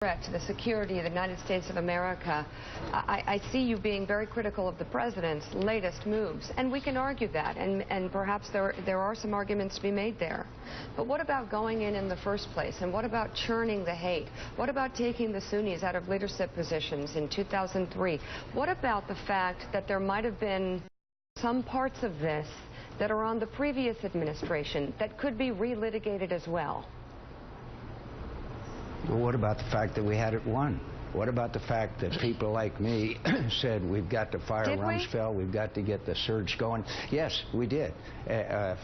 threat to the security of the United States of America. I see you being very critical of the president's latest moves, and we can argue that, and perhaps there are some arguments to be made there. But what about going in the first place, and what about churning the hate? What about taking the Sunnis out of leadership positions in 2003? What about the fact that there might have been some parts of this that are on the previous administration that could be relitigated as well? Well, what about the fact that we had it won? What about the fact that people like me said we've got to fire Rumsfeld, we've got to get the surge going? Yes, we did,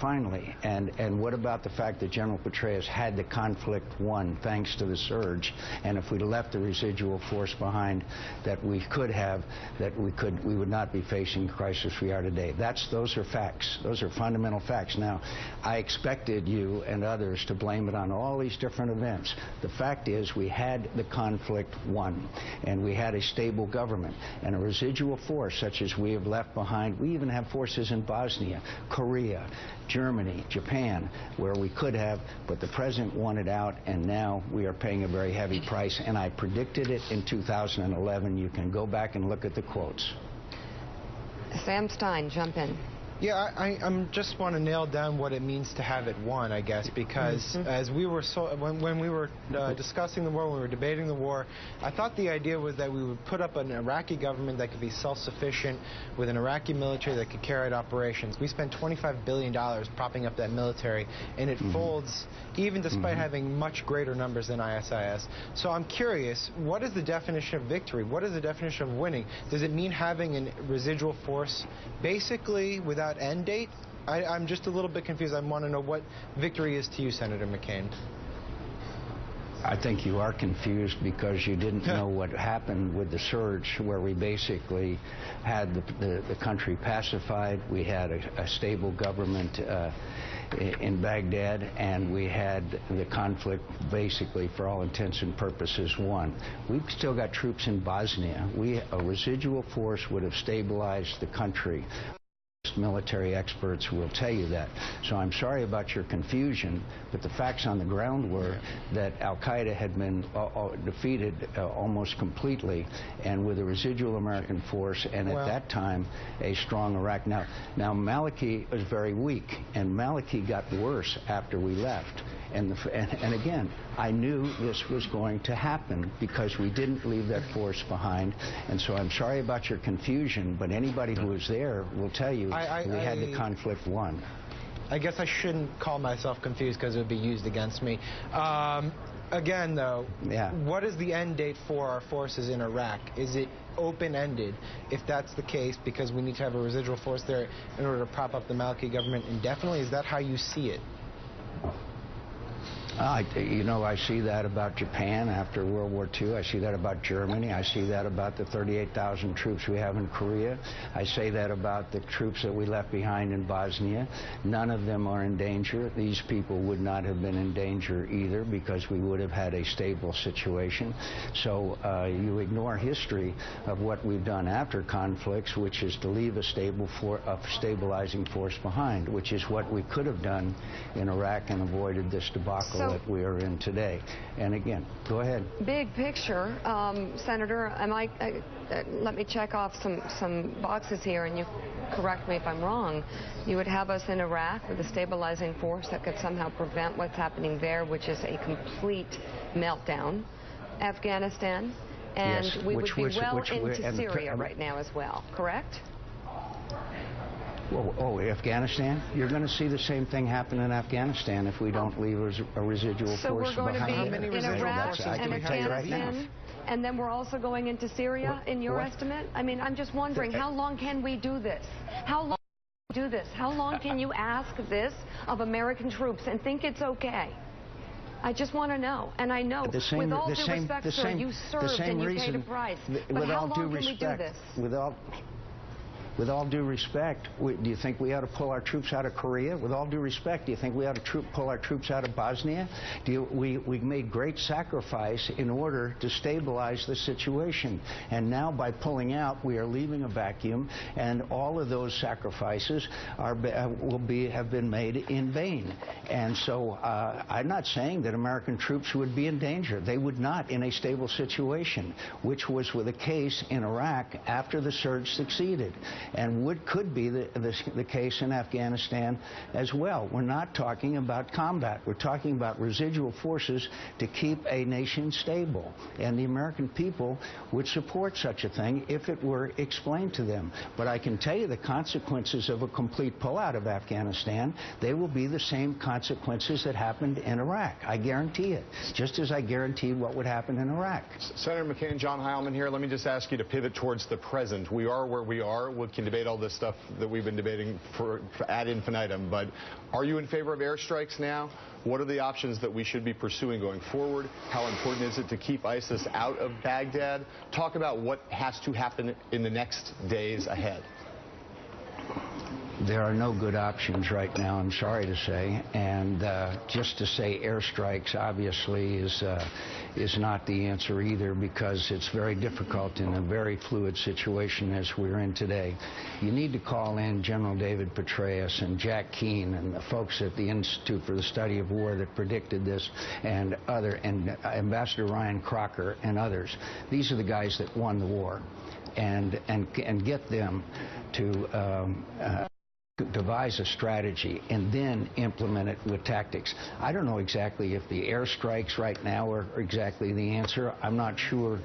finally. And what about the fact that General Petraeus had the conflict won thanks to the surge? And if we'd left the residual force behind that we could have, we would not be facing the crisis we are today. Those are facts. Those are fundamental facts. Now, I expected you and others to blame it on all these different events. The fact is we had the conflict won. And we had a stable government and a residual force such as we have left behind. We even have forces in Bosnia, Korea, Germany, Japan, where we could have, but the president wanted out, and now we are paying a very heavy price. And I predicted it in 2011. You can go back and look at the quotes. Sam Stein, jump in. Yeah, I just want to nail down what it means to have it won, I guess, because as we were when we were discussing the war, when we were debating the war, I thought the idea was that we would put up an Iraqi government that could be self-sufficient with an Iraqi military that could carry out operations. We spent $25 billion propping up that military, and it folds even despite having much greater numbers than ISIS. So I'm curious, what is the definition of victory? What is the definition of winning? Does it mean having a residual force basically without end date? I'm just a little bit confused. I want to know what victory is to you, Senator McCain. I think you are confused because you didn't know what happened with the surge, where we basically had the country pacified. We had a stable government in Baghdad, and we had the conflict basically, for all intents and purposes, won. We've still got troops in Bosnia. A residual force would have stabilized the country. Military experts will tell you that. So I'm sorry about your confusion, but the facts on the ground were that Al-Qaeda had been defeated almost completely, and with a residual American force, and at that time, a strong Iraq. Now Maliki was very weak, and Maliki got worse after we left. And again, I knew this was going to happen because we didn't leave that force behind. And so I'm sorry about your confusion, but anybody who was there will tell you we had the conflict won. I guess I shouldn't call myself confused because it would be used against me. Again, though, what is the end date for our forces in Iraq? Is it open-ended, if that's the case, because we need to have a residual force there in order to prop up the Maliki government indefinitely? Is that how you see it? You know, I see that about Japan after World War II. I see that about Germany. I see that about the 38,000 troops we have in Korea. I say that about the troops that we left behind in Bosnia. None of them are in danger. These people would not have been in danger either because we would have had a stable situation. So you ignore history of what we've done after conflicts, which is to leave a stabilizing force behind, which is what we could have done in Iraq and avoided this debacle that we are in today. And again, go ahead. Big picture, Senator, let me check off some boxes here, and you correct me if I'm wrong. You would have us in Iraq with a stabilizing force that could somehow prevent what's happening there, which is a complete meltdown. Afghanistan, and we would be well into Syria right now as well, correct? Afghanistan? You're going to see the same thing happen in Afghanistan if we don't leave a residual force behind. So we're going to be in Iraq and Afghanistan, and then we're also going into Syria, in your estimate? I mean, I'm just wondering, how long can we do this? How long can we do this? How long can you ask this of American troops and think it's okay? I just want to know, and I know, with all due respect, sir, you served and you paid a price. But how long can we do this? With all due respect, do you think we ought to pull our troops out of Korea? With all due respect, do you think we ought to pull our troops out of Bosnia? We made great sacrifice in order to stabilize the situation. And now by pulling out, we are leaving a vacuum, and all of those sacrifices have been made in vain. And so I'm not saying that American troops would be in danger. They would not in a stable situation, which was the case in Iraq after the surge succeeded, and could be the case in Afghanistan as well. We're not talking about combat. We're talking about residual forces to keep a nation stable. And the American people would support such a thing if it were explained to them. But I can tell you the consequences of a complete pullout of Afghanistan, they will be the same consequences that happened in Iraq. I guarantee it, just as I guarantee what would happen in Iraq. Senator McCain, John Heilman here. Let me just ask you to pivot towards the present. We are where we are. We can debate all this stuff that we've been debating for ad infinitum, but are you in favor of airstrikes now? What are the options that we should be pursuing going forward? How important is it to keep ISIS out of Baghdad? Talk about what has to happen in the next days ahead. There are no good options right now, I'm sorry to say, and just to say airstrikes obviously is not the answer either, because it's very difficult in a very fluid situation as we're in today. You need to call in General David Petraeus and Jack Keane and the folks at the Institute for the Study of War that predicted this, and Ambassador Ryan Crocker and others. These are the guys that won the war, and get them to devise a strategy and then implement it with tactics. I don't know exactly if the airstrikes right now are exactly the answer. I'm not sure,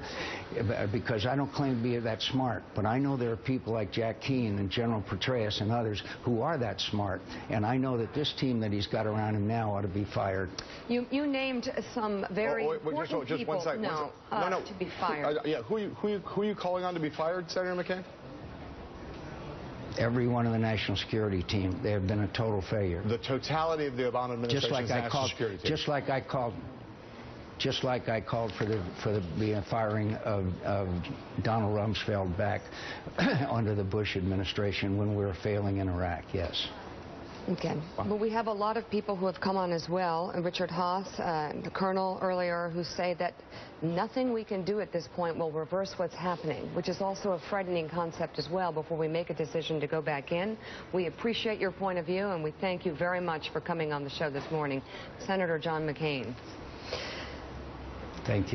because I don't claim to be that smart, but I know there are people like Jack Keane and General Petraeus and others who are that smart, and I know that this team that he's got around him now ought to be fired. You named some very important just people to be fired. Yeah, who are you calling on to be fired, Senator McCain? Every one of the national security team. They have been a total failure. The totality of the Obama administration's national security team. Just like I called for the firing of Donald Rumsfeld back under the Bush administration when we were failing in Iraq. Yes. Okay. Well, we have a lot of people who have come on as well, and Richard Haas, the colonel earlier, who say that nothing we can do at this point will reverse what's happening, which is also a frightening concept as well before we make a decision to go back in. We appreciate your point of view, and we thank you very much for coming on the show this morning. Senator John McCain. Thank you.